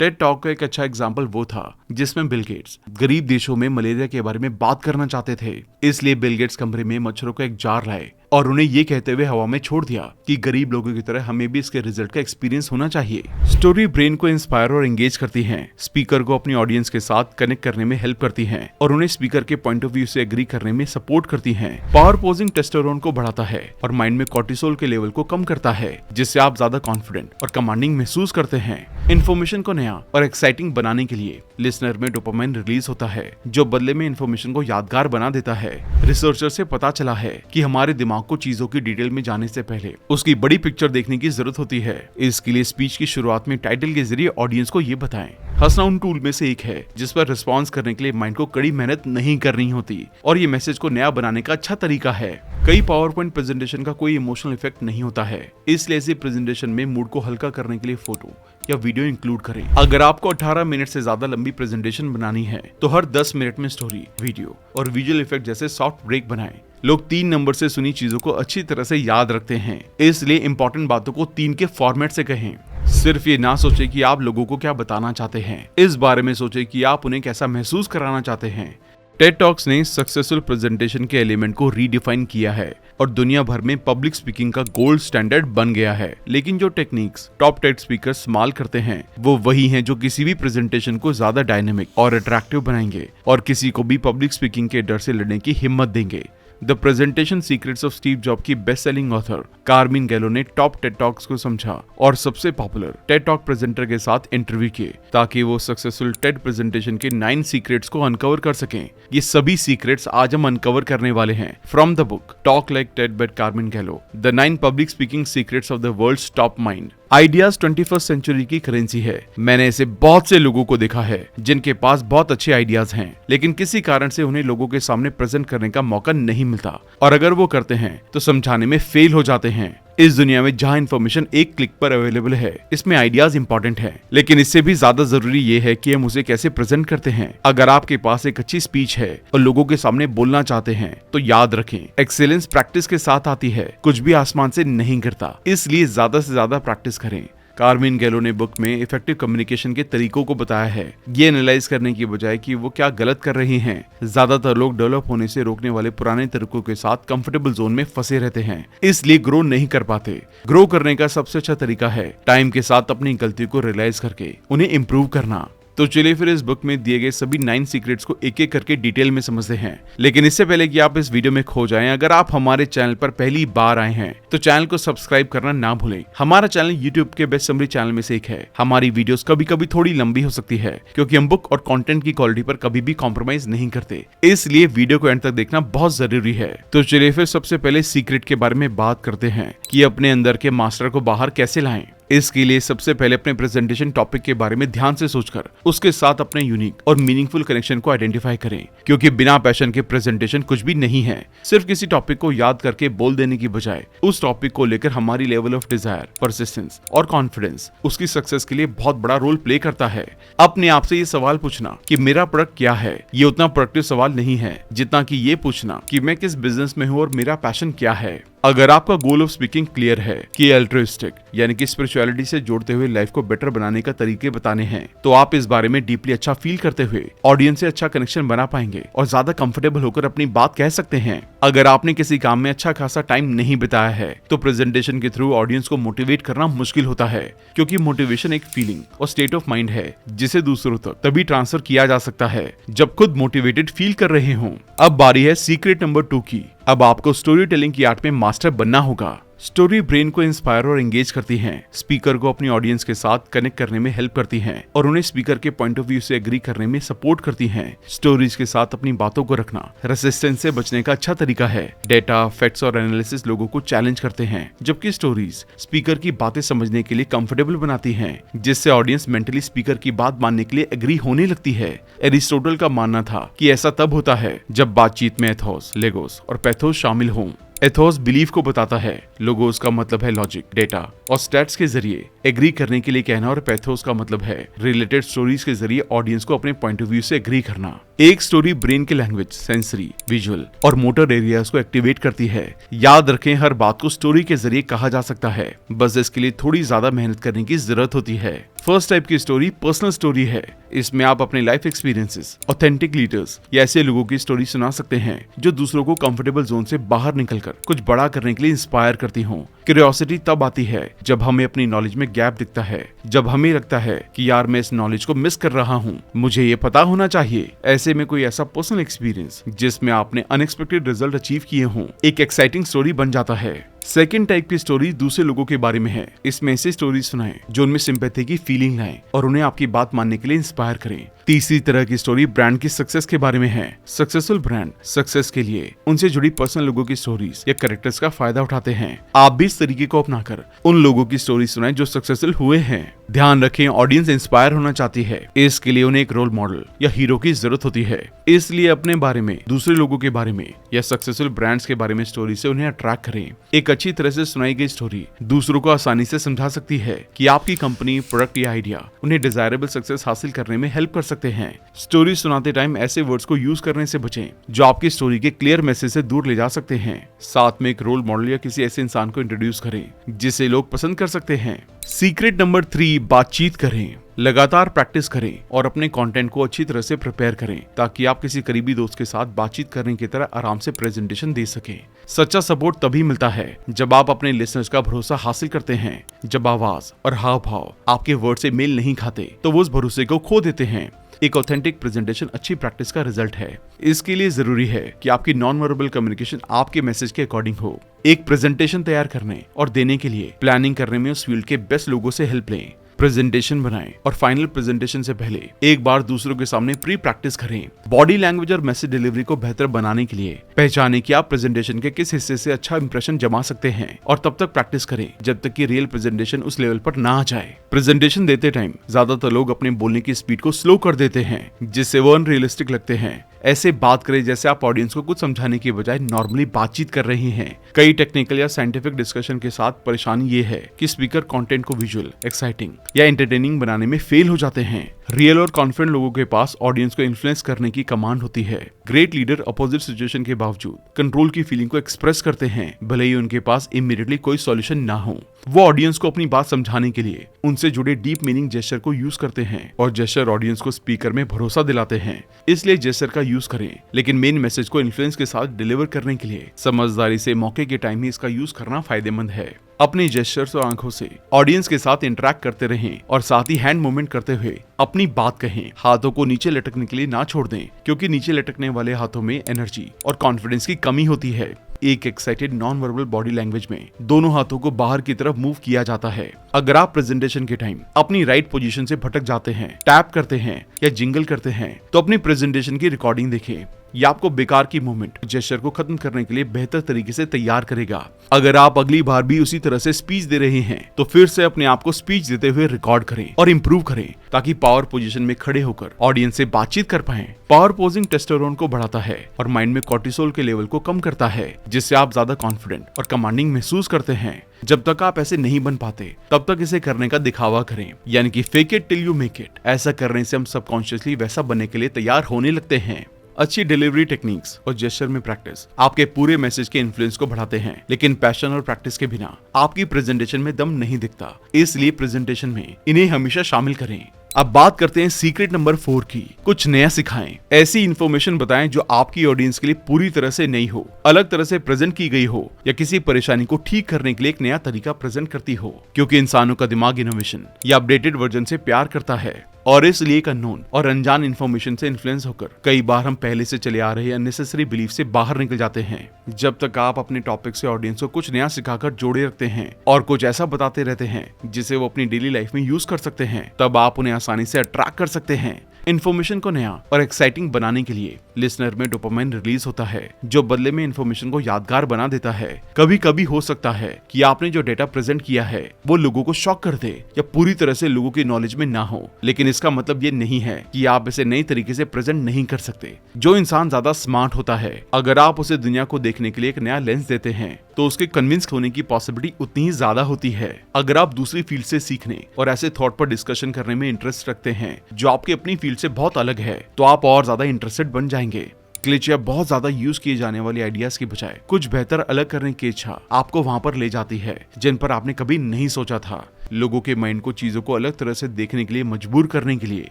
Ted talk का एक अच्छा एग्जाम्पल वो था जिसमें बिल गेट्स गरीब देशों में मलेरिया के बारे में बात करना चाहते थे। इसलिए बिल गेट्स कमरे में मच्छरों का एक जार लाए और उन्हें ये कहते हुए हवा में छोड़ दिया कि गरीब लोगों की तरह हमें भी इसके रिजल्ट का एक्सपीरियंस होना चाहिए। स्टोरी ब्रेन को इंस्पायर और एंगेज करती है, स्पीकर को अपनी ऑडियंस के साथ कनेक्ट करने में हेल्प करती है और उन्हें स्पीकर के पॉइंट ऑफ व्यू से एग्री करने में सपोर्ट करती है। पावर पोजिंग टेस्टोस्टेरोन को बढ़ाता है और माइंड में कॉर्टिसोल के लेवल को कम करता है, जिससे आप ज्यादा कॉन्फिडेंट और कमांडिंग महसूस करते हैं। इन्फॉर्मेशन को नया और एक्साइटिंग बनाने के लिए लिसनर में डोपामाइन रिलीज होता है, जो बदले में इन्फॉर्मेशन को यादगार बना देता है। रिसर्चर से पता चला है कि हमारे दिमाग को चीजों की डिटेल में जाने से पहले उसकी बड़ी पिक्चर देखने की जरूरत होती है। इसके लिए स्पीच की शुरुआत में टाइटल के जरिए ऑडियंस को ये बताएं। हंसना उन टूल में से एक है जिस पर रिस्पॉन्स करने के लिए माइंड को कड़ी मेहनत नहीं करनी होती और ये मैसेज को नया बनाने का अच्छा तरीका है। कई पावर पॉइंट प्रेजेंटेशन का कोई इमोशनल इफेक्ट नहीं होता है, इसलिए ऐसी प्रेजेंटेशन में मूड को हल्का करने के लिए फोटो या वीडियो इंक्लूड करें। अगर आपको 18 मिनट से ज्यादा लंबी प्रेजेंटेशन बनानी है तो हर 10 मिनट में स्टोरी, वीडियो और विजुअल इफेक्ट जैसे सॉफ्ट ब्रेक बनाएं। लोग 3 नंबर से सुनी चीजों को अच्छी तरह से याद रखते हैं, इसलिए इंपॉर्टेंट बातों को 3 के फॉर्मेट से कहें। सिर्फ ये ना सोचे कि आप लोगों को क्या बताना चाहते हैं, इस बारे में सोचे कि आप उन्हें कैसा महसूस कराना चाहते हैं। टेड टॉक्स ने सक्सेसफुल प्रेजेंटेशन के एलिमेंट को रीडिफाइन किया है और दुनिया भर में पब्लिक स्पीकिंग का गोल्ड स्टैंडर्ड बन गया है। लेकिन जो टेक्निक्स टॉप टेड स्पीकर इस्तेमाल करते हैं वो वही हैं जो किसी भी प्रेजेंटेशन को ज्यादा डायनेमिक और अट्रैक्टिव बनाएंगे और किसी को भी पब्लिक स्पीकिंग के डर से लड़ने की हिम्मत देंगे। The presentation secrets of Steve job की बेस्ट सेलिंग ऑथर कार्मिन गैलो ने टॉप टेड टॉक्स को समझा और सबसे पॉपुलर टेड टॉक प्रेजेंटर के साथ इंटरव्यू किए ताकि वो सक्सेसफुल टेड प्रेजेंटेशन के 9 सीक्रेट्स को अनकवर कर सकें। ये सभी सीक्रेट्स आज हम अनकवर करने वाले हैं from the book talk like TED by Carmine Gallo, the 9 public speaking secrets of the world's top mind. Ideas 21st century की करेंसी है। मैंने ऐसे बहुत से लोगों को देखा है जिनके पास बहुत अच्छे आइडियाज हैं, लेकिन किसी कारण से उन्हें लोगों के सामने प्रेजेंट करने का मौका नहीं मिलता और अगर वो करते हैं तो समझाने में फेल हो जाते हैं। इस दुनिया में जहां इन्फॉर्मेशन एक क्लिक पर अवेलेबल है, इसमें आइडियाज इंपॉर्टेंट है, लेकिन इससे भी ज्यादा जरूरी ये है कि हम उसे कैसे प्रेजेंट करते हैं। अगर आपके पास एक अच्छी स्पीच है और लोगों के सामने बोलना चाहते हैं तो याद रखें, एक्सेलेंस प्रैक्टिस के साथ आती है, कुछ भी आसमान से नहीं गिरता, इसलिए ज्यादा से ज्यादा प्रैक्टिस करें। कार्मिन गैलो ने बुक में इफेक्टिव कम्युनिकेशन के तरीकों को बताया है, ये एनालाइज करने की बजाय कि वो क्या गलत कर रही हैं। ज्यादातर लोग डेवलप होने से रोकने वाले पुराने तरीकों के साथ कंफर्टेबल जोन में फंसे रहते हैं, इसलिए ग्रो नहीं कर पाते। ग्रो करने का सबसे अच्छा तरीका है टाइम के साथ अपनी गलती को रियलाइज करके उन्हें इम्प्रूव करना। तो चलिए फिर इस बुक में दिए गए सभी 9 सीक्रेट्स को एक एक करके डिटेल में समझते हैं। लेकिन इससे पहले कि आप इस वीडियो में खो जाएं, अगर आप हमारे चैनल पर पहली बार आए हैं तो चैनल को सब्सक्राइब करना ना भूलें। हमारा चैनल यूट्यूब के बेस्ट समरी चैनल में से एक है। हमारी वीडियोस कभी कभी थोड़ी लंबी हो सकती है क्योंकि हम बुक और कंटेंट की क्वालिटी पर कभी भी कॉम्प्रोमाइज नहीं करते, इसलिए वीडियो को एंड तक देखना बहुत जरूरी है। तो चलिए फिर सबसे पहले सीक्रेट के बारे में बात करते हैं कि अपने अंदर के मास्टर को बाहर कैसे लाएं। इसके लिए सबसे पहले अपने प्रेजेंटेशन टॉपिक के बारे में ध्यान से सोचकर उसके साथ अपने यूनिक और मीनिंगफुल कनेक्शन को आइडेंटिफाई करें, क्योंकि बिना पैशन के प्रेजेंटेशन कुछ भी नहीं है। सिर्फ किसी टॉपिक को याद करके बोल देने की बजाय उस टॉपिक को लेकर हमारी लेवल ऑफ डिजायर, परसिस्टेंस और कॉन्फिडेंस उसकी सक्सेस के लिए बहुत बड़ा रोल प्ले करता है। अपने आप से ये सवाल पूछना कि मेरा प्रोडक्ट क्या है, ये उतना प्रोडक्टिव सवाल नहीं है जितना कि ये पूछना कि मैं किस बिजनेस में हूँ और मेरा पैशन क्या है। अगर आपका गोल ऑफ स्पीकिंग क्लियर है कि अल्ट्रुइस्टिक यानी कि स्पिरिचुअलिटी से जोड़ते हुए लाइफ को बेटर बनाने का तरीके बताने हैं, तो आप इस बारे में डीपली अच्छा फील करते हुए ऑडियंस से अच्छा कनेक्शन बना पाएंगे और ज्यादा कंफर्टेबल होकर अपनी बात कह सकते हैं। अगर आपने किसी काम में अच्छा खासा टाइम नहीं बिताया है तो प्रेजेंटेशन के थ्रू ऑडियंस को मोटिवेट करना मुश्किल होता है, क्योंकि मोटिवेशन एक फीलिंग और स्टेट ऑफ माइंड है जिसे दूसरों तक तभी ट्रांसफर किया जा सकता है जब खुद मोटिवेटेड फील कर रहे हों। अब बारी है सीक्रेट नंबर 2 की। अब आपको स्टोरी टेलिंग की आर्ट में मास्टर बनना होगा। स्टोरी ब्रेन को इंस्पायर और एंगेज करती हैं, स्पीकर को अपनी ऑडियंस के साथ कनेक्ट करने में हेल्प करती हैं और उन्हें स्पीकर के पॉइंट ऑफ व्यू से एग्री करने में सपोर्ट करती हैं। स्टोरीज के साथ अपनी बातों को रखना रेसिस्टेंस से बचने का अच्छा तरीका है। डेटा, फैक्ट्स और एनालिसिस लोगों को चैलेंज करते हैं, जबकि स्टोरीज स्पीकर की बातें समझने के लिए कंफर्टेबल बनाती हैं, जिससे ऑडियंस मेंटली स्पीकर की बात मानने के लिए एग्री होने लगती है। एरिस्टोटल का मानना था कि ऐसा तब होता है जब बातचीत में एथोस, लेगोस और पैथोस शामिल हों। एथोस बिलीफ को बताता है, लोगोस का मतलब है लॉजिक, डेटा और स्टैट्स के जरिए एग्री करने के लिए कहना, और पैथोस का मतलब है रिलेटेड स्टोरीज के जरिए ऑडियंस को अपने पॉइंट ऑफ व्यू से एग्री करना। एक स्टोरी ब्रेन के लैंग्वेज, सेंसरी, विजुअल और मोटर एरियाज को एक्टिवेट करती है। याद रखें, हर बात को स्टोरी के जरिए कहा जा सकता है, बस इसके लिए थोड़ी ज्यादा मेहनत करने की जरूरत होती है। फर्स्ट टाइप की स्टोरी पर्सनल स्टोरी है। इसमें आप अपने लाइफ एक्सपीरियंसेस, ऑथेंटिक लीडर्स या ऐसे लोगों की स्टोरी सुना सकते हैं जो दूसरों को कंफर्टेबल जोन से बाहर निकलकर कुछ बड़ा करने के लिए इंस्पायर करती हों। क्यूरियोसिटी तब आती है जब हमें अपनी नॉलेज में गैप दिखता है, जब हमें लगता है कि यार मैं इस नॉलेज को मिस कर रहा हूँ, मुझे ये पता होना चाहिए। ऐसे में कोई ऐसा पर्सनल एक्सपीरियंस जिसमें आपने अनएक्सपेक्टेड रिजल्ट अचीव किए हों, एक एक्साइटिंग स्टोरी बन जाता है। सेकंड टाइप की स्टोरी दूसरे लोगों के बारे में है। इसमें ऐसी स्टोरी सुनाएं जो उनमें सिंपैथी की फीलिंग लाएं और उन्हें आपकी बात मानने के लिए इंस्पायर करें। तीसरी तरह की स्टोरी ब्रांड की सक्सेस के बारे में है। सक्सेसफुल ब्रांड सक्सेस के लिए उनसे जुड़ी पर्सनल लोगों की स्टोरीज या कैरेक्टर्स का फायदा उठाते हैं। आप भी इस तरीके को अपनाकर उन लोगों की स्टोरी सुनाएं जो सक्सेसफुल हुए हैं। ध्यान रखें, ऑडियंस इंस्पायर होना चाहती है, इसके लिए उन्हें एक रोल मॉडल या हीरो की जरूरत होती है। इसलिए अपने बारे में, दूसरे लोगों के बारे में या सक्सेसफुल ब्रांड्स के बारे में स्टोरी से उन्हें अट्रैक्ट करें। एक अच्छी तरह से सुनाई गई स्टोरी दूसरों को आसानी से समझा सकती है कि आपकी कंपनी, प्रोडक्ट या आइडिया उन्हें डिजायरेबल सक्सेस हासिल करने में हेल्प कर सकते हैं। स्टोरी सुनाते टाइम ऐसे वर्ड्स को यूज करने से बचें जो आपकी स्टोरी के क्लियर मैसेज से दूर ले जा सकते हैं। साथ में एक रोल मॉडल या किसी ऐसे इंसान को इंट्रोड्यूस करें जिसे लोग पसंद कर सकते हैं। सीक्रेट नंबर 3, बातचीत करें। लगातार प्रैक्टिस करें और अपने कंटेंट को अच्छी तरह से प्रिपेयर करें ताकि आप किसी करीबी दोस्त के साथ बातचीत करने की तरह आराम से प्रेजेंटेशन दे सकें। सच्चा सपोर्ट तभी मिलता है जब आप अपने लिसनर्स का भरोसा हासिल करते हैं। जब आवाज और हाव भाव आपके वर्ड से मेल नहीं खाते तो वो उस भरोसे को खो देते हैं। एक ऑथेंटिक प्रेजेंटेशन अच्छी प्रैक्टिस का रिजल्ट है। इसके लिए जरूरी है कि आपकी नॉन वर्बल कम्युनिकेशन आपके मैसेज के अकॉर्डिंग हो। एक प्रेजेंटेशन तैयार करने और देने के लिए प्लानिंग करने में उस फील्ड के बेस्ट लोगों से हेल्प लें। प्रेजेंटेशन बनाएं और फाइनल प्रेजेंटेशन से पहले एक बार दूसरों के सामने प्री प्रैक्टिस करें। बॉडी लैंग्वेज और मैसेज डिलीवरी को बेहतर बनाने के लिए पहचानें कि आप प्रेजेंटेशन के किस हिस्से से अच्छा इंप्रेशन जमा सकते हैं और तब तक प्रैक्टिस करें जब तक कि रियल प्रेजेंटेशन उस लेवल पर ना आ जाए। प्रेजेंटेशन देते टाइम ज्यादातर लोग अपने बोलने की स्पीड को स्लो कर देते हैं जिससे वो अनरियलिस्टिक लगते हैं। ऐसे बात करें जैसे आप ऑडियंस को कुछ समझाने की बजाय नॉर्मली बातचीत कर रहे हैं। कई टेक्निकल या साइंटिफिक डिस्कशन के साथ परेशानी ये है कि स्पीकर कंटेंट को विजुअल, एक्साइटिंग या एंटरटेनिंग बनाने में फेल हो जाते हैं। रियल और कॉन्फिडेंट लोगों के पास ऑडियंस को इन्फ्लुएंस करने की कमांड होती है। ग्रेट लीडर अपोजिट सिचुएशन के बावजूद कंट्रोल की फीलिंग को एक्सप्रेस करते हैं, भले ही उनके पास इमीडिएटली कोई सॉल्यूशन ना हो। वो ऑडियंस को अपनी बात समझाने के लिए उनसे जुड़े डीप मीनिंग जेस्चर को यूज करते हैं और जेस्चर ऑडियंस को स्पीकर में भरोसा दिलाते हैं। इसलिए जेस्चर का यूज करें, लेकिन मेन मैसेज को इन्फ्लुएंस के साथ डिलीवर करने के लिए समझदारी से मौके के टाइम ही इसका यूज करना फायदेमंद है। अपने जेस्चर्स और आंखों से ऑडियंस के साथ इंटरेक्ट करते रहें और साथ ही हैंड मूवमेंट करते हुए अपनी बात कहें। हाथों को नीचे लटकने के लिए ना छोड़ दें, क्योंकि नीचे लटकने वाले हाथों में एनर्जी और कॉन्फिडेंस की कमी होती है। एक excited non verbal body language में दोनों हाथों को बाहर की तरफ मूव किया जाता है। अगर आप प्रेजेंटेशन के टाइम अपनी राइट पोजीशन से भटक जाते हैं, टैप करते हैं या जिंगल करते हैं तो अपनी प्रेजेंटेशन की रिकॉर्डिंग देखें। ये आपको बेकार की मूवमेंट जेस्चर को खत्म करने के लिए बेहतर तरीके से तैयार करेगा। अगर आप अगली बार भी उसी तरह से स्पीच दे रहे हैं तो फिर से अपने आप को स्पीच देते हुए रिकॉर्ड करें और इम्प्रूव करें ताकि पावर पोजीशन में खड़े होकर ऑडियंस से बातचीत कर पाएं। पावर पोजिंग टेस्टोस्टेरोन को बढ़ाता है और माइंड में कोर्टिसोल के लेवल को कम करता है, जिससे आप ज्यादा कॉन्फिडेंट और कमांडिंग महसूस करते हैं। जब तक आप ऐसे नहीं बन पाते तब तक इसे करने का दिखावा करें, यानी कि fake it till you make it. ऐसा करने से हम सबकॉन्शियसली वैसा बनने के लिए तैयार होने लगते हैं। अच्छी डिलीवरी टेक्निक्स और जेस्चर में प्रैक्टिस आपके पूरे मैसेज के इन्फ्लुएंस को बढ़ाते हैं, लेकिन पैशन और प्रैक्टिस के बिना आपकी प्रेजेंटेशन में दम नहीं दिखता। इसलिए प्रेजेंटेशन में इन्हें हमेशा शामिल करें। अब बात करते हैं सीक्रेट नंबर 4 की। कुछ नया सिखाएं। ऐसी इन्फॉर्मेशन बताएं जो आपकी ऑडियंस के लिए पूरी तरह से नई हो, अलग तरह से प्रेजेंट की गई हो या किसी परेशानी को ठीक करने के लिए एक नया तरीका प्रेजेंट करती हो, क्योंकि इंसानों का दिमाग इनोवेशन या अपडेटेड वर्जन से प्यार करता है और इसलिए एक अननोन और अनजान इन्फॉर्मेशन से इन्फ्लुएंस होकर कई बार हम पहले से चले आ रहे अननेसेसरी बिलीफ से बाहर निकल जाते हैं। जब तक आप अपने टॉपिक से ऑडियंस को कुछ नया सिखाकर जोड़े रखते हैं और कुछ ऐसा बताते रहते हैं जिसे वो अपनी डेली लाइफ में यूज कर सकते हैं, तब आप उन्हें आसानी से अट्रैक्ट कर सकते हैं। इन्फॉर्मेशन को नया और एक्साइटिंग बनाने के लिए लिसनर में डोपामाइन रिलीज होता है, जो बदले में इन्फॉर्मेशन को यादगार बना देता है। कभी कभी हो सकता है कि आपने जो डेटा प्रेजेंट किया है वो लोगों को शॉक कर दे या पूरी तरह से लोगों की नॉलेज में ना हो, लेकिन इसका मतलब ये नहीं है कि आप इसे नई तरीके से प्रेजेंट नहीं कर सकते। जो इंसान ज्यादा स्मार्ट होता है, अगर आप उसे दुनिया को देखने के लिए एक नया लेंस देते हैं तो उसके कन्विंस होने की पॉसिबिलिटी उतनी ही ज्यादा होती है। अगर आप दूसरी फील्ड से सीखने और ऐसे थॉट पर डिस्कशन करने में इंटरेस्ट रखते हैं जो आपकी अपनी फील्ड से बहुत अलग है, तो आप और ज्यादा इंटरेस्टेड बन जाएंगे। ग्लिच या बहुत ज्यादा यूज किए जाने वाली आइडियाज की बजाय कुछ बेहतर अलग करने की इच्छा आपको वहां पर ले जाती है जिन पर आपने कभी नहीं सोचा था। लोगों के माइंड को चीजों को अलग तरह से देखने के लिए मजबूर करने के लिए,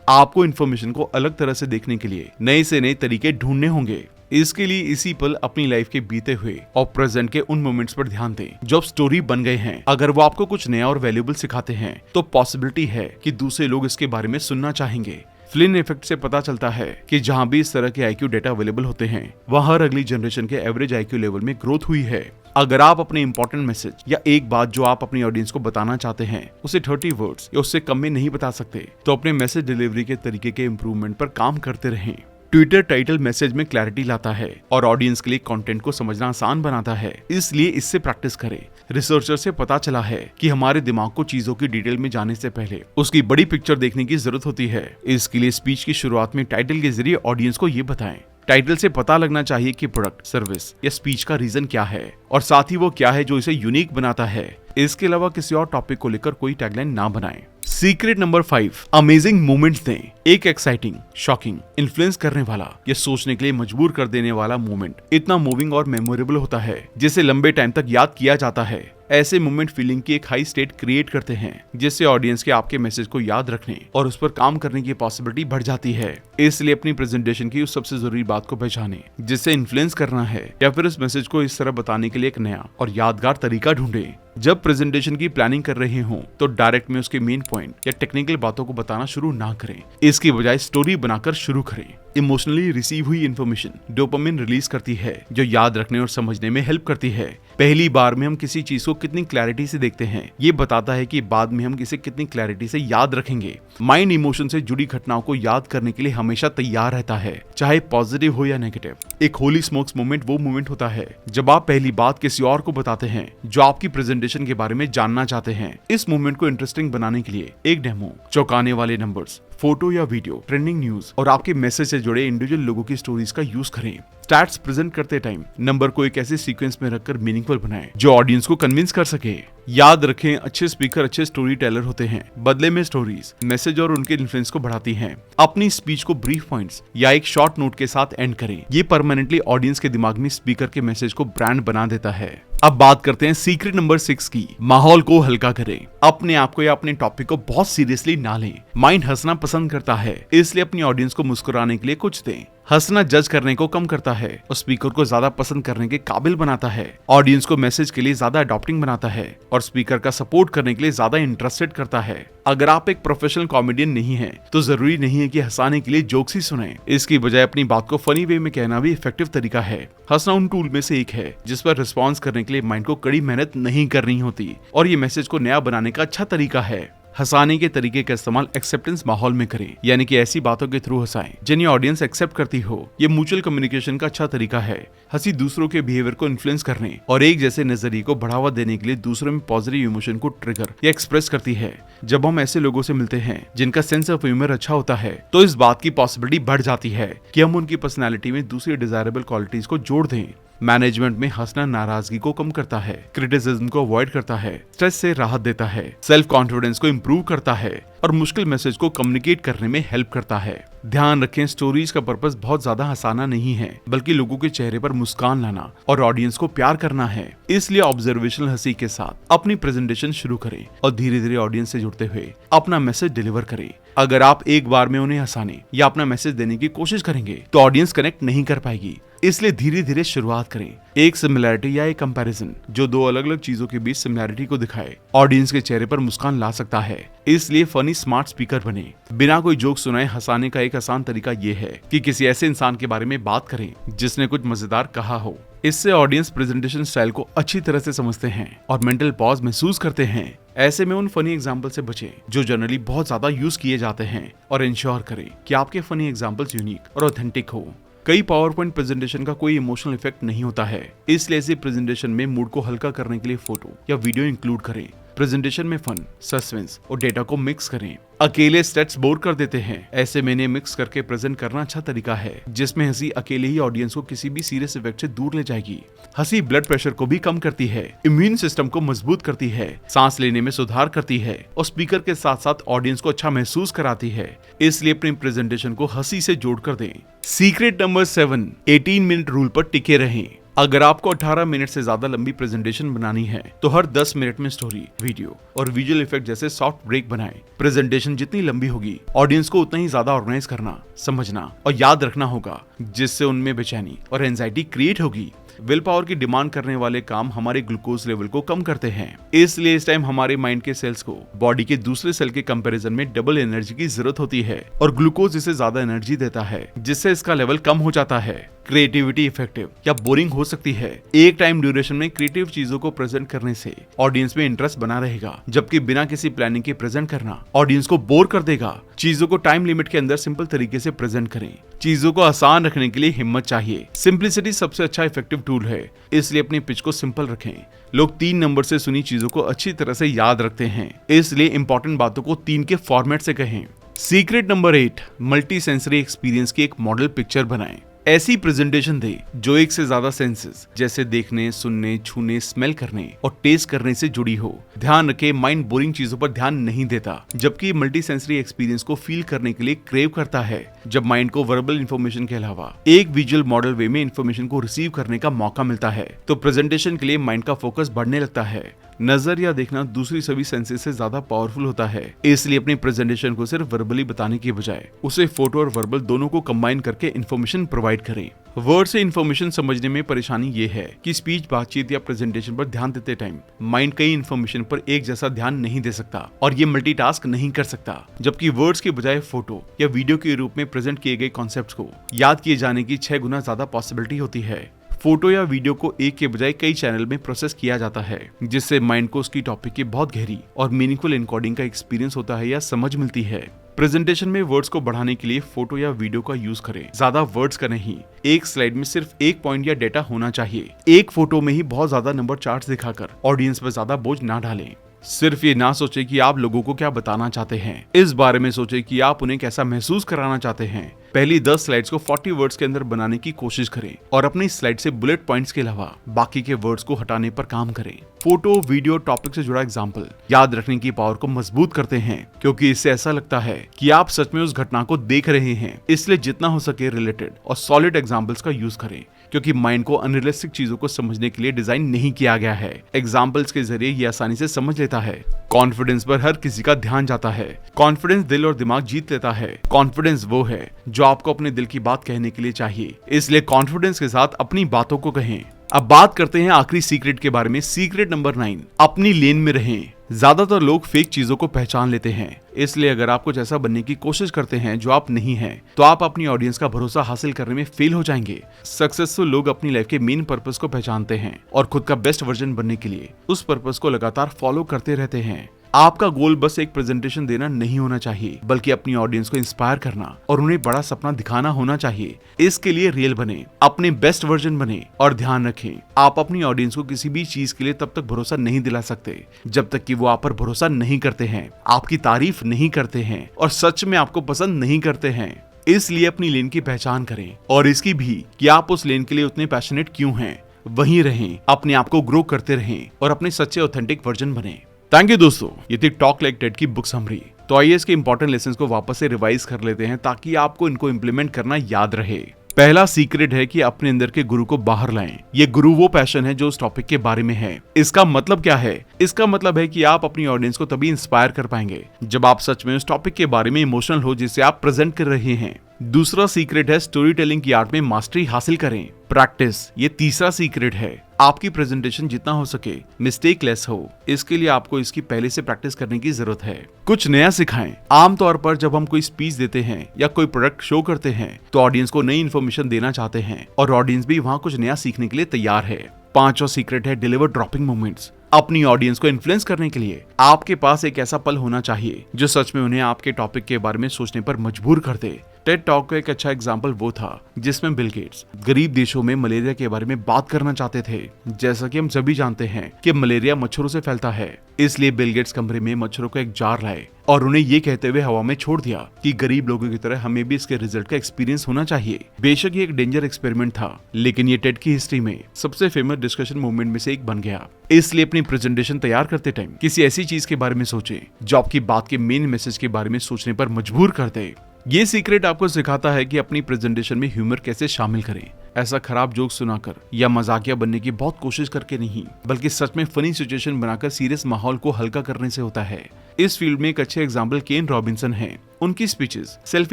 आपको इन्फॉर्मेशन को अलग तरह से देखने के लिए नए से नए तरीके ढूंढने होंगे। इसके लिए इसी पल अपनी लाइफ के बीते हुए और प्रेजेंट के उन मोमेंट्स पर ध्यान दें जो अब स्टोरी बन गए हैं। अगर वो आपको कुछ नया और वैल्यूएबल सिखाते हैं तो पॉसिबिलिटी है कि दूसरे लोग इसके बारे में सुनना चाहेंगे। फ्लिन इफेक्ट से पता चलता है कि जहां भी इस तरह के आईक्यू डेटा अवेलेबल होते हैं वहां हर अगली जनरेशन के एवरेज आईक्यू लेवल में ग्रोथ हुई है। अगर आप अपने इंपॉर्टेंट मैसेज या एक बात जो आप अपनी ऑडियंस को बताना चाहते हैं उसे 30 वर्ड्स या उससे कम में नहीं बता सकते तो अपने मैसेज डिलीवरी के तरीके के इम्प्रूवमेंट पर काम करते रहें। ट्विटर टाइटल मैसेज में क्लैरिटी लाता है और ऑडियंस के लिए कंटेंट को समझना आसान बनाता है, इसलिए इससे प्रैक्टिस करें। रिसर्चर से पता चला है कि हमारे दिमाग को चीजों की डिटेल में जाने से पहले उसकी बड़ी पिक्चर देखने की जरूरत होती है। इसके लिए स्पीच की शुरुआत में टाइटल के जरिए ऑडियंस को ये बताएं। टाइटल से पता लगना चाहिए कि प्रोडक्ट, सर्विस या स्पीच का रीजन क्या है और साथ ही वो क्या है जो इसे यूनिक बनाता है। इसके अलावा किसी और टॉपिक को लेकर कोई टैगलाइन ना बनाएं। सीक्रेट नंबर 5, अमेजिंग मोमेंट्स दें। एक एक्साइटिंग, शॉकिंग, इन्फ्लुएंस करने वाला या सोचने के लिए मजबूर कर देने वाला मोमेंट इतना मूविंग और मेमोरेबल होता है जिसे लंबे टाइम तक याद किया जाता है। ऐसे मोमेंट फीलिंग की एक हाई स्टेट क्रिएट करते हैं जिससे ऑडियंस के आपके मैसेज को याद रखने और उस पर काम करने की पॉसिबिलिटी बढ़ जाती है। इसलिए अपनी प्रेजेंटेशन की उस सबसे जरूरी बात को पहचानें जिससे इन्फ्लुएंस करना है या फिर उस मैसेज को इस तरह बताने के लिए एक नया और यादगार तरीका ढूंढें। जब प्रेजेंटेशन की प्लानिंग कर रहे हों तो डायरेक्ट में उसके मेन पॉइंट या टेक्निकल बातों को बताना शुरू ना करें, इसकी बजाय स्टोरी बनाकर शुरू करें। इमोशनली रिसीव हुई इन्फॉर्मेशन डोपामिन रिलीज करती है जो याद रखने और समझने में हेल्प करती है। पहली बार में हम किसी चीज को कितनी क्लैरिटी से देखते हैं ये बताता है कि बाद में हम इसे कितनी क्लैरिटी से याद रखेंगे। माइंड इमोशन से जुड़ी घटनाओं को याद करने के लिए हमेशा तैयार रहता है, चाहे पॉजिटिव हो या नेगेटिव। एक होली स्मोक्स मोमेंट वो मोमेंट होता है जब आप पहली बात किसी और को बताते हैं जो आपकी प्रेजेंटेशन के बारे में जानना चाहते हैं। इस मोमेंट को इंटरेस्टिंग बनाने के लिए एक डेमो, चौंकाने वाले नंबर्स, फोटो या वीडियो, ट्रेंडिंग न्यूज और आपके मैसेज से जुड़े इंडिविजुअल लोगों की स्टोरीज का यूज करें। स्टैट्स प्रेजेंट करते टाइम नंबर को एक ऐसे सीक्वेंस में रखकर मीनिंगफुल बनाएं जो ऑडियंस को कन्विंस कर सके। याद रखें, अच्छे स्पीकर अच्छे स्टोरी टेलर होते हैं। बदले में स्टोरीज मैसेज और उनके इन्फ्लुएंस को बढ़ाती हैं। अपनी स्पीच को ब्रीफ पॉइंट्स या एक शॉर्ट नोट के साथ एंड करें। ये परमानेंटली ऑडियंस के दिमाग में स्पीकर के मैसेज को ब्रांड बना देता है। अब बात करते हैं सीक्रेट नंबर 6 की, माहौल को हल्का करें। अपने आप को या अपने टॉपिक को बहुत सीरियसली ना लें। माइंड हंसना पसंद करता है, इसलिए अपनी ऑडियंस को मुस्कुराने के लिए कुछ दें। हंसना जज करने को कम करता है और स्पीकर को ज्यादा पसंद करने के काबिल बनाता है। ऑडियंस को मैसेज के लिए ज्यादा अडॉप्टिंग बनाता है और स्पीकर का सपोर्ट करने के लिए ज्यादा इंटरेस्टेड करता है। अगर आप एक प्रोफेशनल कॉमेडियन नहीं हैं, तो जरूरी नहीं है कि हंसाने के लिए जोक्स ही सुने। इसकी बजाय अपनी बात को फनी वे में कहना भी इफेक्टिव तरीका है। हंसना उन टूल में से एक है जिस पर रिस्पॉन्स करने के लिए माइंड को कड़ी मेहनत नहीं करनी होती और ये मैसेज को नया बनाने का अच्छा तरीका है। हंसाने के तरीके का इस्तेमाल एक्सेप्टेंस माहौल में करें, यानी कि ऐसी बातों के थ्रू हंसाएं जिन्हें ऑडियंस एक्सेप्ट करती हो। ये म्यूचुअल कम्युनिकेशन का अच्छा तरीका है। हंसी दूसरों के बिहेवियर को इन्फ्लुएंस करने और एक जैसे नजरिए को बढ़ावा देने के लिए दूसरों में पॉजिटिव इमोशन को ट्रिगर या एक्सप्रेस करती है। जब हम ऐसे लोगों से मिलते हैं जिनका सेंस ऑफ ह्यूमर अच्छा होता है तो इस बात की पॉसिबिलिटी बढ़ जाती है कि हम उनकी पर्सनैलिटी में दूसरी डिजायरेबल क्वालिटीज को जोड़ दें। मैनेजमेंट में हंसना नाराजगी को कम करता है, क्रिटिसिज्म को अवॉइड करता है, स्ट्रेस से राहत देता है, सेल्फ कॉन्फिडेंस को इम्प्रूव करता है और मुश्किल मैसेज को कम्युनिकेट करने में हेल्प करता है। ध्यान रखें, स्टोरीज का पर्पस बहुत ज्यादा हंसाना नहीं है, बल्कि लोगों के चेहरे पर मुस्कान लाना और ऑडियंस को प्यार करना है। इसलिए ऑब्जर्वेशनल हंसी के साथ अपनी प्रेजेंटेशन शुरू करें और धीरे धीरे ऑडियंस से जुड़ते हुए अपना मैसेज डिलीवर करें। अगर आप एक बार में उन्हें हंसाने या अपना मैसेज देने की कोशिश करेंगे तो ऑडियंस कनेक्ट नहीं कर पाएगी। इसलिए धीरे धीरे शुरुआत करें। एक सिमिलैरिटी या एक कंपैरिजन जो दो अलग अलग चीजों के बीच सिमिलैरिटी को दिखाए ऑडियंस के चेहरे पर मुस्कान ला सकता है। इसलिए फनी स्मार्ट स्पीकर बने। बिना कोई जोक सुनाए हंसाने का एक आसान तरीका ये है कि किसी ऐसे इंसान के बारे में बात करें जिसने कुछ मजेदार कहा हो। इससे ऑडियंस प्रेजेंटेशन स्टाइल को अच्छी तरह से समझते हैं और मेंटल पॉज महसूस करते हैं। ऐसे में उन फनी एग्जाम्पल से बचें जो जनरली बहुत ज्यादा यूज किए जाते हैं और इंश्योर करें कि आपके फनी एग्जाम्पल्स यूनिक और ऑथेंटिक हो। कई पावर पॉइंट प्रेजेंटेशन का कोई इमोशनल इफेक्ट नहीं होता है, इसलिए ऐसी प्रेजेंटेशन में मूड को हल्का करने के लिए फोटो या वीडियो इंक्लूड करें। प्रेजेंटेशन में फन, सस्पेंस और डेटा को मिक्स करें। अकेले स्टेट्स बोर कर देते हैं, ऐसे में इन्हें मिक्स करके प्रेजेंट करना अच्छा तरीका है जिसमें हंसी अकेले ही ऑडियंस को किसी भी सीरियस इफेक्ट से दूर ले जाएगी। हंसी ब्लड प्रेशर को भी कम करती है, इम्यून सिस्टम को मजबूत करती है, सांस लेने में सुधार करती है और स्पीकर के साथ साथ ऑडियंस को अच्छा महसूस कराती है। इसलिए अपनी प्रेजेंटेशन को हंसी से जोड़कर दें। सीक्रेट नंबर 7, 18 मिनट रूल पर टिके रहें। अगर आपको 18 मिनट से ज्यादा लंबी प्रेजेंटेशन बनानी है तो हर 10 मिनट में स्टोरी, वीडियो और विजुअल इफेक्ट जैसे सॉफ्ट ब्रेक बनाएं। प्रेजेंटेशन जितनी लंबी होगी, ऑडियंस को उतना ही ज्यादा ऑर्गेनाइज करना, समझना और याद रखना होगा, जिससे उनमें बेचैनी और एंजाइटी क्रिएट होगी। विल पावर की डिमांड करने वाले काम हमारे ग्लूकोज लेवल को कम करते हैं, इसलिए इस टाइम हमारे माइंड के सेल्स को बॉडी के दूसरे सेल के कंपैरिजन में डबल एनर्जी की जरूरत होती है और ग्लूकोज इसे ज्यादा एनर्जी देता है, जिससे इसका लेवल कम हो जाता है। क्रिएटिविटी इफेक्टिव या बोरिंग हो सकती है। एक टाइम ड्यूरेशन में क्रिएटिव चीजों को प्रेजेंट करने से ऑडियंस में इंटरेस्ट बना रहेगा, जबकि बिना किसी प्लानिंग के प्रेजेंट करना ऑडियंस को बोर कर देगा। चीजों को टाइम लिमिट के अंदर सिंपल तरीके से प्रेजेंट करें। चीजों को आसान रखने के लिए हिम्मत चाहिए। सिंपलिसिटी सबसे अच्छा इफेक्टिव टूल है, इसलिए अपनी पिच को सिंपल रखें। लोग 3 नंबर से सुनी चीजों को अच्छी तरह से याद रखते हैं, इसलिए इंपॉर्टेंट बातों को 3 के फॉर्मेट से कहें। Secret number 8, multi sensory experience की एक मॉडल पिक्चर बनाएं। ऐसी प्रेजेंटेशन दे जो एक से ज्यादा सेंसेस जैसे देखने, सुनने, छूने, स्मेल करने और टेस्ट करने से जुड़ी हो। ध्यान रखें, माइंड बोरिंग चीजों पर ध्यान नहीं देता, जबकि मल्टी सेंसरी एक्सपीरियंस को फील करने के लिए क्रेव करता है। जब माइंड को वर्बल इन्फॉर्मेशन के अलावा एक विजुअल मॉडल वे में इन्फॉर्मेशन को रिसीव करने का मौका मिलता है, तो प्रेजेंटेशन के लिए माइंड का फोकस बढ़ने लगता है। नजर या देखना दूसरी सभी सेंसेस से ज्यादा पावरफुल होता है, इसलिए अपनी प्रेजेंटेशन को सिर्फ वर्बली बताने के बजाय उसे फोटो और वर्बल दोनों को कंबाइन करके इन्फॉर्मेशन प्रोवाइड करें। वर्ड से इन्फॉर्मेशन समझने में परेशानी ये है कि स्पीच, बातचीत या प्रेजेंटेशन पर ध्यान देते टाइम माइंड कई इन्फॉर्मेशन पर एक जैसा ध्यान नहीं दे सकता और ये मल्टीटास्क नहीं कर सकता, जबकि वर्ड्स के बजाय फोटो या वीडियो के रूप में प्रेजेंट किए गए कॉन्सेप्ट्स को याद किए जाने की 6 गुना ज्यादा पॉसिबिलिटी होती है। फोटो या वीडियो को एक के बजाय कई चैनल में प्रोसेस किया जाता है, जिससे माइंड को उसकी टॉपिक की बहुत गहरी और मीनिंगफुल एनकोडिंग का एक्सपीरियंस होता है या समझ मिलती है। प्रेजेंटेशन में वर्ड्स को बढ़ाने के लिए फोटो या वीडियो का यूज करें, ज्यादा वर्ड्स का नहीं। एक स्लाइड में सिर्फ एक पॉइंट या डेटा होना चाहिए। एक फोटो में ही बहुत ज्यादा नंबर चार्ट्स दिखाकर ऑडियंस पर ज्यादा बोझ ना डालें। सिर्फ ये ना सोचे कि आप लोगों को क्या बताना चाहते हैं, इस बारे में सोचे कि आप उन्हें कैसा महसूस कराना चाहते हैं। पहली 10 स्लाइड्स को 40 वर्ड्स के अंदर बनाने की कोशिश करें और अपनी स्लाइड से बुलेट पॉइंट्स के अलावा बाकी के वर्ड्स को हटाने पर काम करें। फोटो, वीडियो, टॉपिक से जुड़ा एग्जाम्पल याद रखने की पावर को मजबूत करते हैं, क्योंकि इससे ऐसा लगता है कि आप सच में उस घटना को देख रहे हैं। इसलिए जितना हो सके रिलेटेड और सॉलिड एग्जाम्पल्स का यूज करें, क्योंकि माइंड को अनरियलिस्टिक चीजों को समझने के लिए डिजाइन नहीं किया गया है। एग्जाम्पल्स के जरिए ये आसानी से समझ लेता है। कॉन्फिडेंस पर हर किसी का ध्यान जाता है। कॉन्फिडेंस दिल और दिमाग जीत लेता है। कॉन्फिडेंस वो है जो आपको अपने दिल की बात कहने के लिए चाहिए, इसलिए कॉन्फिडेंस के साथ अपनी बातों को कहें। अब बात करते हैं आखिरी सीक्रेट के बारे में। सीक्रेट नंबर 9, अपनी लेन में रहें। ज्यादातर लोग फेक चीजों को पहचान लेते हैं, इसलिए अगर आप कुछ ऐसा बनने की कोशिश करते हैं जो आप नहीं हैं, तो आप अपनी ऑडियंस का भरोसा हासिल करने में फेल हो जाएंगे। सक्सेसफुल लोग अपनी लाइफ के मेन पर्पस को पहचानते हैं और खुद का बेस्ट वर्जन बनने के लिए उस पर्पस को लगातार फॉलो करते रहते हैं। आपका गोल बस एक प्रेजेंटेशन देना नहीं होना चाहिए, बल्कि अपनी ऑडियंस को इंस्पायर करना और उन्हें बड़ा सपना दिखाना होना चाहिए। इसके लिए रियल बने, अपने बेस्ट वर्जन बने और ध्यान रखें, आप अपनी ऑडियंस को किसी भी चीज के लिए तब तक भरोसा नहीं दिला सकते जब तक कि वो आप पर भरोसा नहीं करते हैं, आपकी तारीफ नहीं करते हैं और सच में आपको पसंद नहीं करते हैं। इसलिए अपनी लेन की पहचान करें और इसकी भी कि आप उस लेन के लिए उतने पैशनेट क्यों हैं। वहीं रहें, अपने आप को ग्रो करते रहें और अपने सच्चे ऑथेंटिक वर्जन बने। थैंक यू दोस्तों, ये थी टॉक लाइक टेड की बुक समरी। तो आइए इसके इंपॉर्टेंट लेसन्स को वापस से रिवाइज कर लेते हैं ताकि आपको इनको इम्प्लीमेंट करना याद रहे। पहला सीक्रेट है कि अपने अंदर के गुरु को बाहर लाएं। ये गुरु वो पैशन है जो उस टॉपिक के बारे में है। इसका मतलब क्या है? इसका मतलब है कि आप अपनी ऑडियंस को तभी इंस्पायर कर पाएंगे जब आप सच में उस टॉपिक के बारे में इमोशनल हो जिसे आप प्रेजेंट कर रहे हैं। दूसरा सीक्रेट है स्टोरी टेलिंग की आर्ट में मास्टरी हासिल करें। प्रैक्टिस, ये तीसरा सीक्रेट है। आपकी प्रेजेंटेशन जितना हो सके मिस्टेक लेस हो, इसके लिए आपको इसकी पहले से प्रैक्टिस करने की जरूरत है। कुछ नया सिखाएं। आमतौर पर जब हम कोई स्पीच देते हैं या कोई प्रोडक्ट शो करते हैं तो ऑडियंस को नई इन्फॉर्मेशन देना चाहते हैं और ऑडियंस भी वहाँ कुछ नया सीखने के लिए तैयार है। पांचवा सीक्रेट है डिलीवर ड्रॉपिंग मोमेंट्स। अपनी ऑडियंस को इन्फ्लुएंस करने के लिए आपके पास एक ऐसा पल होना चाहिए जो सच में उन्हें आपके टॉपिक के बारे में सोचने पर मजबूर कर दे। टेड टॉक का एक अच्छा एग्जाम्पल वो था जिसमें बिल गेट्स गरीब देशों में मलेरिया के बारे में बात करना चाहते थे। जैसा कि हम सभी जानते हैं कि मलेरिया मच्छरों से फैलता है, इसलिए बिल गेट्स कमरे में मच्छरों का एक जार लाए और उन्हें ये कहते हुए हवा में छोड़ दिया कि गरीब लोगों की तरह हमें भी इसके रिजल्ट का एक्सपीरियंस होना चाहिए। बेशक ये एक डेंजर एक्सपेरिमेंट था, लेकिन ये टेड की हिस्ट्री में सबसे फेमस डिस्कशन मूवमेंट में से एक बन गया। इसलिए अपनी प्रेजेंटेशन तैयार करते टाइम किसी ऐसी चीज के बारे में सोचें जो आपकी बात के मेन मैसेज के बारे में सोचने पर मजबूर कर दे। ये सीक्रेट आपको सिखाता है कि अपनी प्रेजेंटेशन में ह्यूमर कैसे शामिल करें। ऐसा खराब जोक सुनाकर या मजाकिया बनने की बहुत कोशिश करके नहीं, बल्कि सच में फनी सिचुएशन बनाकर सीरियस माहौल को हल्का करने से होता है। इस फील्ड में एक अच्छे एग्जाम्पल केन रॉबिन्सन हैं। उनकी स्पीचेस सेल्फ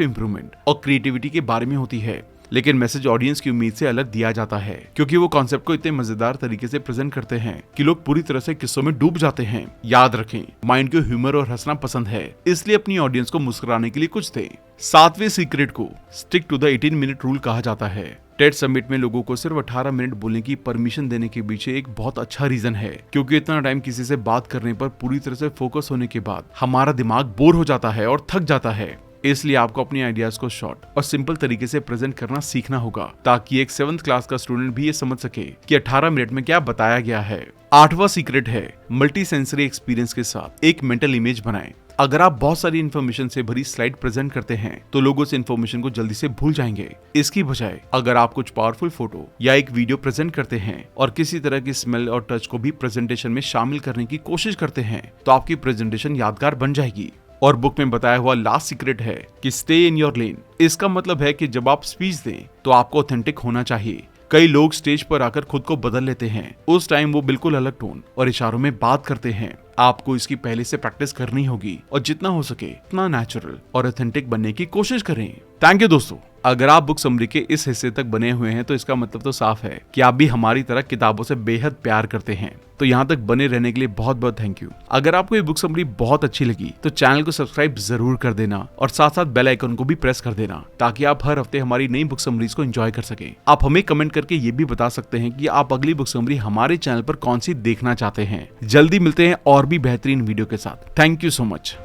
इंप्रूवमेंट और क्रिएटिविटी के बारे में होती है, लेकिन मैसेज ऑडियंस की उम्मीद से अलग दिया जाता है, क्योंकि वो कॉन्सेप्ट को इतने मजेदार तरीके से प्रेजेंट करते हैं कि लोग पूरी तरह से किस्सों में डूब जाते हैं। याद रखें, माइंड को ह्यूमर और हंसना पसंद है, इसलिए अपनी ऑडियंस को मुस्कुराने के लिए कुछ दें। 7वें सीक्रेट को stick to the 18 minute rule कहा जाता है। टेड समिट में लोगों को सिर्फ 18 मिनट बोलने की परमिशन देने के पीछे एक बहुत अच्छा रीजन है, क्योंकि इतना टाइम किसी से बात करने पर पूरी तरह से फोकस होने के बाद हमारा दिमाग बोर हो जाता है और थक जाता है। इसलिए आपको अपनी आइडियाज को शॉर्ट और सिंपल तरीके से प्रेजेंट करना सीखना होगा, ताकि एक 7th क्लास का स्टूडेंट भी ये समझ सके कि 18 मिनट में क्या बताया गया है। 8वां सीक्रेट है मल्टी सेंसरी एक्सपीरियंस के साथ एक मेंटल इमेज बनाएं। अगर आप बहुत सारी इन्फॉर्मेशन से भरी स्लाइड प्रेजेंट करते हैं तो लोग उस इन्फॉर्मेशन को जल्दी से भूल जाएंगे। इसकी बजाय अगर आप कुछ पावरफुल फोटो या एक वीडियो प्रेजेंट करते हैं और किसी तरह की स्मेल और टच को भी प्रेजेंटेशन में शामिल करने की कोशिश करते हैं, तो आपकी प्रेजेंटेशन यादगार बन जाएगी। और बुक में बताया हुआ लास्ट सीक्रेट है कि स्टे इन योर लेन। इसका मतलब है कि जब आप स्पीच दें तो आपको ऑथेंटिक होना चाहिए। कई लोग स्टेज पर आकर खुद को बदल लेते हैं, उस टाइम वो बिल्कुल अलग टोन और इशारों में बात करते हैं। आपको इसकी पहले से प्रैक्टिस करनी होगी और जितना हो सके उतना नेचुरल और ऑथेंटिक बनने की कोशिश करें। थैंक यू दोस्तों। अगर आप बुक समरी के इस हिस्से तक बने हुए हैं तो इसका मतलब तो साफ है कि आप भी हमारी तरह किताबों से बेहद प्यार करते हैं। तो यहाँ तक बने रहने के लिए बहुत बहुत थैंक यू। अगर आपको ये बुक समरी बहुत अच्छी लगी तो चैनल को सब्सक्राइब जरूर कर देना और साथ साथ बेल आइकन को भी प्रेस कर देना, ताकि आप हर हफ्ते हमारी नई बुक समरीज को एंजॉय कर सके। आप हमें कमेंट करके ये भी बता सकते हैं कि आप अगली बुक समरी हमारे चैनल पर कौन सी देखना चाहते हैं। जल्दी मिलते हैं और भी बेहतरीन वीडियो के साथ। Thank you so much.